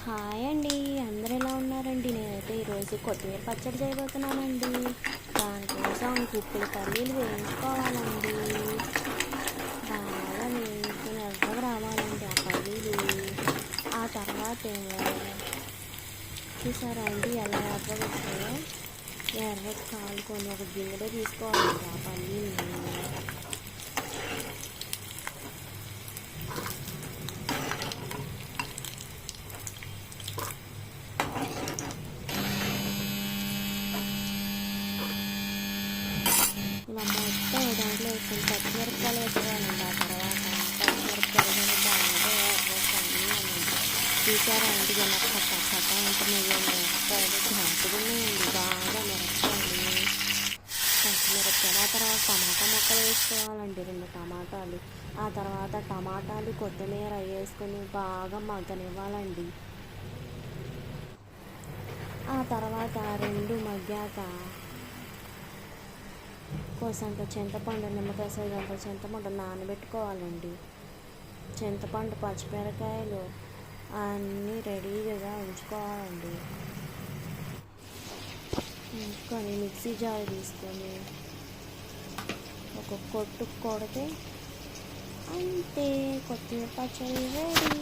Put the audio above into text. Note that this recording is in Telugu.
హాయ్ అండి, అందరూ ఎలా ఉన్నారండి? నేనైతే ఈరోజు కొత్తిమీర పచ్చడి చేయబోతున్నానండి. దానికోసం గుప్పెడు పల్లీలు వేయించుకోవాలండి. బాగా వేయించుకుని ఎర్రగా రావాలండి ఆ పల్లీలు. ఆ తర్వాత ఏమో చూసారా అండి ఎలా ఎర్రగా వచ్చాయో? ఎర్రగా కాలుకొని ఒక గిన్నెలో తీసుకోవాలండి ఆ పల్లీలు. ఇలా మొత్తం దాంట్లో వేసుకొని పచ్చిమిరపకాయలు వేసుకోవాలండి. ఆ తర్వాత పచ్చిమిరపకాయలు కూడా బాగా ఎర్రకండి అని చూసారా అండి ఎలా కట్ట ఉంటున్నాయి మిరపకాయలు ఘాటుకున్నాయండి. బాగా మిరపకాయలు పచ్చిమిరపకాయలు. ఆ తర్వాత టమాటా ముక్కలు వేసుకోవాలండి, 2 టమాటాలు. ఆ తర్వాత టమాటాలు కొత్తిమీర వేసుకొని బాగా మగ్గనివ్వాలండి. ఆ తర్వాత 2 మగ్గాక కోసంత చింతపండు, నిమ్మకాయ సైజంత చింతపండు నానబెట్టుకోవాలండి. చింతపండు, పచ్చిమిరకాయలు అన్నీ రెడీగా ఉంచుకోవాలండి. ఉంచుకొని మిక్సీ జార్ తీసుకొని ఒక కొట్టు కొడితే అంతే, కొత్తిమీర పచ్చడి రెడీ.